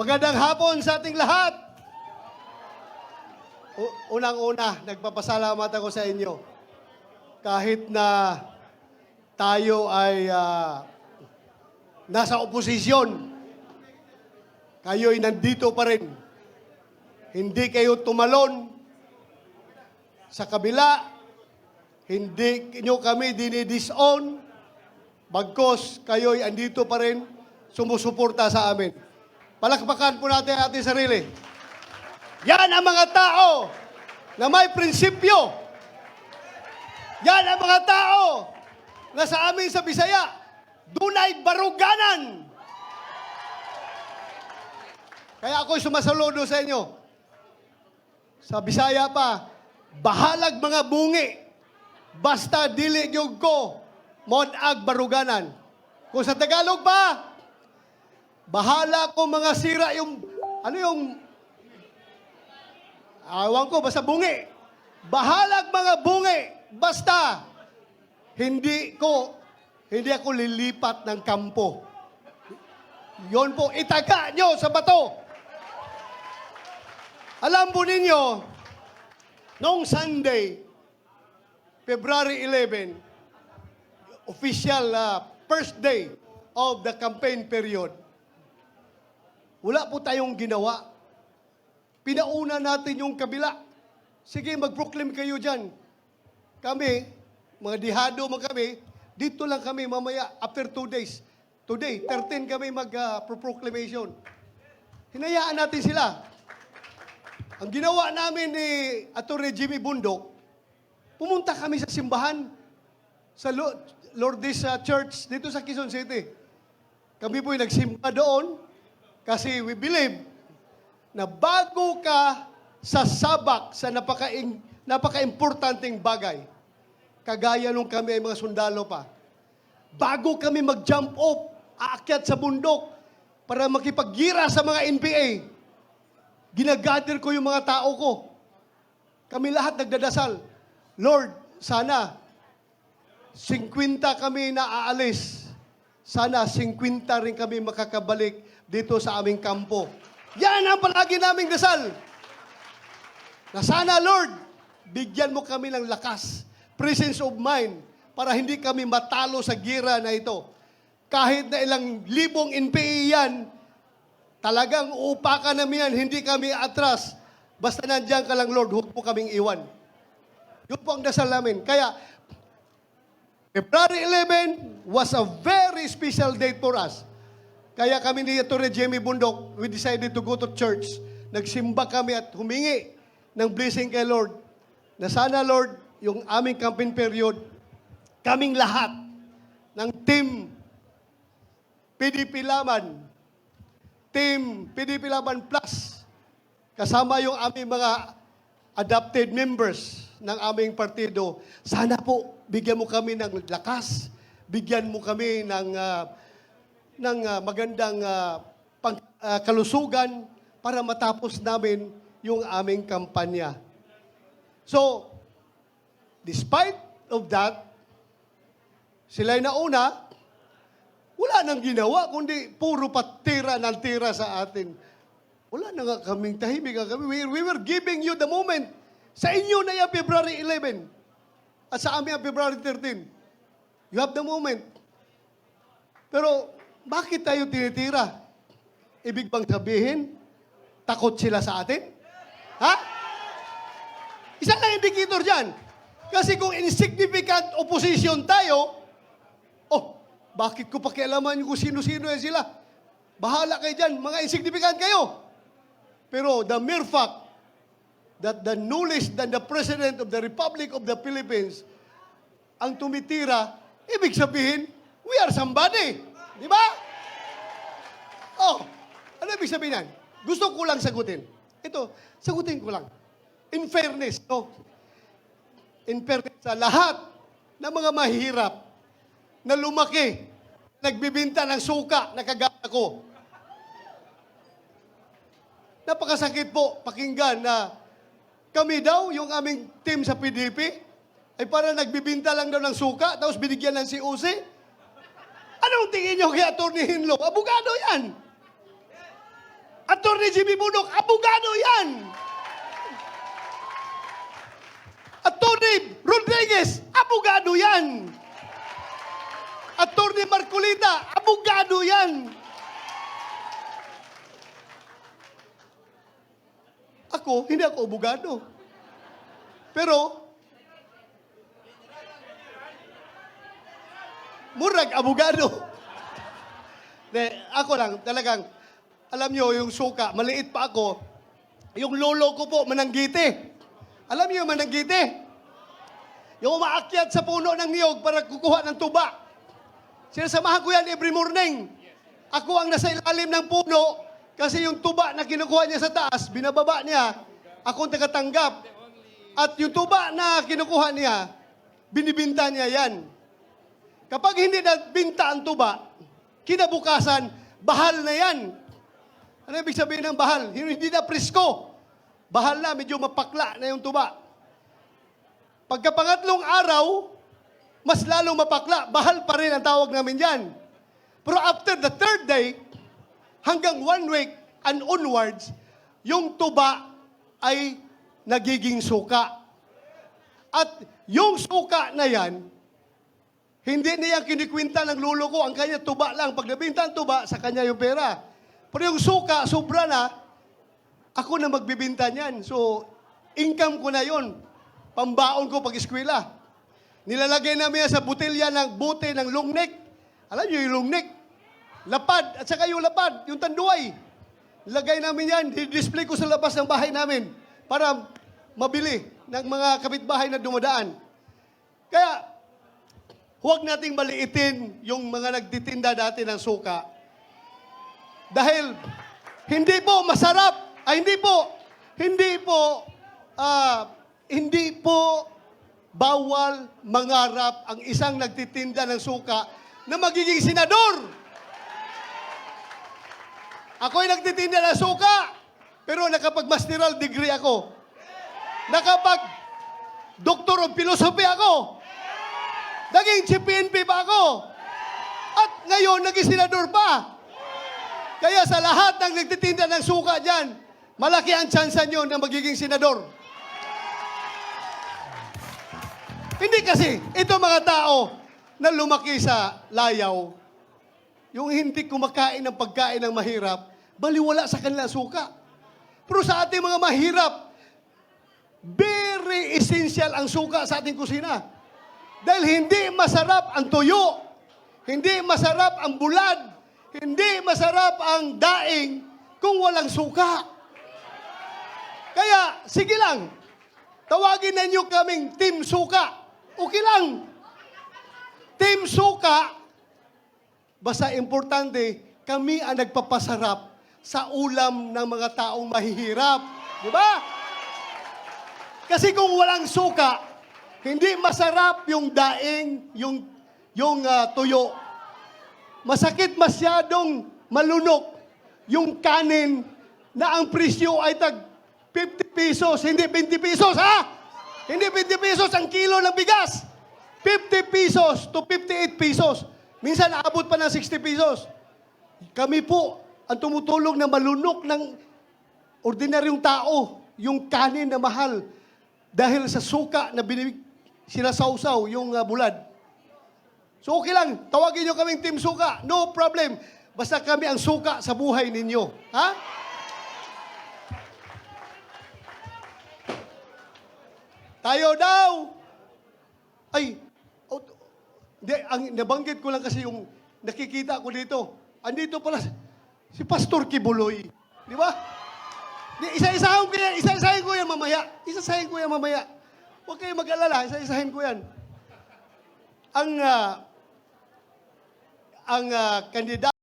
Magandang hapon sa ating lahat. Unang-una, nagpapasalamat ako sa inyo. Kahit na tayo ay nasa oposisyon, kayo'y nandito pa rin. Hindi kayo tumalon sa kabila, hindi nyo kami dinidisown, bagkos kayo'y andito pa rin, sumusuporta sa amin. Palakpakan po natin ang ating sarili. Yan ang mga tao na may prinsipyo. Yan ang mga tao na sa amin sa Bisaya, dunay baruganan. Kaya ako'y sumasaludo sa inyo. Sa Bisaya pa, bahalag mga bungi, basta dili yung ko, monag baruganan. Kung sa Tagalog pa, bahala ko mga sira yung, awan ko, basta bungi. Bahalag mga bungi, basta hindi ako lilipat ng kampo. Yon po, itaga nyo sa bato. Alam po ninyo, noong Sunday, February 11, official first day of the campaign period, wala po tayong ginawa. Pinauna natin yung kabila. Sige, mag-proclaim kayo dyan. Kami, mga dihado man kami, dito lang kami mamaya after 2 days. Today, 13 kami mag-proclamation. Hinayaan natin sila. Ang ginawa namin ni Atty. Jimmy Bundok, pumunta kami sa simbahan sa Lourdes Church dito sa Quezon City. Kami po'y nagsimba doon kasi we believe na bago ka sasabak sa napaka-importanting bagay, kagaya nung kami ay mga sundalo pa, bago kami mag-jump off, aakyat sa bundok para makipaggira sa mga NPA, ginagather ko yung mga tao ko. Kami lahat nagdadasal, Lord, sana 50 kami na aalis. Sana 50 rin kami makakabalik dito sa aming kampo. Yan ang palagi naming dasal. Na sana, Lord, bigyan mo kami ng lakas, presence of mind, para hindi kami matalo sa gira na ito. Kahit na ilang libong NPA yan, talagang uupakan namin yan, hindi kami atras. Basta nandiyan ka lang, Lord, huwag mo kaming iwan. Yun po ang dasal namin. Kaya, February 11 was a very special date for us. Kaya kami ni Atty. Jimmy Bundok, we decided to go to church. Nagsimba kami at humingi ng blessing kay Lord. Na sana, Lord, yung aming campaign period, kaming lahat ng team PDP Laban, team PDP Laban Plus, kasama yung aming mga adopted members ng aming partido, sana po bigyan mo kami ng lakas, bigyan mo kami ng magandang kalusugan para matapos namin yung aming kampanya. So, despite of that, sila'y nauna, wala nang ginawa, kundi puro patira ng tira sa atin. Wala na nga kaming tahimik. We were giving you the moment. Sa inyo na yung February 11 at sa amin ang February 13. You have the moment. Pero, bakit tayo tinitira? Ibig bang sabihin, takot sila sa atin? Ha? Isang na indicator dyan. Kasi kung insignificant opposition tayo, bakit ko pakialaman kung sino-sino yan sila? Bahala kayo dyan, mga insignificant kayo. Pero the mere fact that the knowledge that the President of the Republic of the Philippines ang tumitira, ibig sabihin, we are somebody. Di ba? Ano ibig sabihin yan? Gusto ko lang sagutin. Ito, sagutin ko lang. In fairness, in fairness sa lahat ng mga mahirap na lumaki, nagbibinta ng suka na kagaya ko. Napakasakit po pakinggan na kami daw, yung aming team sa PDP, ay para nagbibinta lang daw ng suka, tapos binigyan ng COC. Anong tingin nyo kay Atty. Hinlo? Abogado yan. Attorney Jimmy Bunok, abogado yan! Attorney Rodriguez, abogado yan! Attorney Marcolita, abogado yan! Ako, hindi ako abogado. Pero, murag abogado. Ako lang, talagang, alam nyo, yung suka, maliit pa ako, yung lolo ko po, mananggiti. Alam niyo yung mananggiti? Yung umaakyat sa puno ng niyog para kukuha ng tuba. Sinasamahan ko yan every morning. Ako ang nasa ilalim ng puno kasi yung tuba na kinukuha niya sa taas, binababa niya, ako ang tagatanggap. At yung tuba na kinukuha niya, binibinta niya yan. Kapag hindi nagbinta ang tuba, kinabukasan, bahal na yan. Ano ibig sabihin ng bahal? Hindi na presko. Bahal na, medyo mapakla na yung tuba. Pagkapangatlong araw, mas lalong mapakla. Bahal pa rin ang tawag namin yan. Pero after the third day, hanggang 1 week and onwards, yung tuba ay nagiging suka. At yung suka na yan, hindi niya kinikwinta ng lolo ko, ang kanya tuba lang. Pag nabinta ang tuba, sa kanya yung pera. Pero yung suka, sobra na, ako na magbibinta niyan. So, income ko na yon. Pambaon ko pag-eskwela. Nilalagay namin yan sa butilya ng bote ng longnek. Alam niyo yung longnek? Lapad, at saka yung lapad, yung tanduay. Nilagay namin yan, display ko sa labas ng bahay namin para mabili ng mga kapitbahay na dumadaan. Kaya, huwag nating maliitin yung mga nagtitinda dati ng suka. Dahil, hindi po masarap. Hindi po bawal mangarap ang isang nagtitinda ng suka na magiging senador. Ako'y nagtitinda ng suka, pero nakapag-masteral degree ako. Nakapag-doctor of philosophy ako. Naging CPNP pa ako. At ngayon, naging senador pa. Kaya sa lahat ng nagtitinda ng suka dyan, malaki ang tsansa nyo na magiging senador. Hindi kasi, ito mga tao na lumaki sa layaw, yung hindi kumakain ng pagkain ng mahirap, baliwala sa kanilang suka. Pero sa ating mga mahirap, very essential ang suka sa ating kusina. Dahil hindi masarap ang tuyo, hindi masarap ang bulad, hindi masarap ang daing kung walang suka. Kaya, sige lang, tawagin na nyo kaming Team Suka. Okay lang. Team Suka, basta importante, kami ang nagpapasarap sa ulam ng mga taong mahihirap. Di ba? Kasi kung walang suka, hindi masarap yung daing, yung tuyo. Masakit masyadong malunok yung kanin na ang presyo ay tag 50 pesos, hindi 20 pesos, ha? Hindi 20 pesos ang kilo ng bigas. 50 pesos to 58 pesos. Minsan naabot pa ng 60 pesos. Kami po ang tumutulong na malunok ng ordinaryong tao, yung kanin na mahal dahil sa suka na sinasawsaw yung bulad. So okay lang, tawagin nyo kaming Team Suka. No problem. Basta kami ang suka sa buhay ninyo. Ha? Tayo daw! Ay, nabanggit ko lang kasi yung nakikita ko dito. Andito pala si Pastor Kibuloy. Di ba? Isa-isahin ko yan mamaya. Isa-isahin ko yan mamaya. Huwag kayong mag-alala, isa-isahin ko yan. Ang kandidato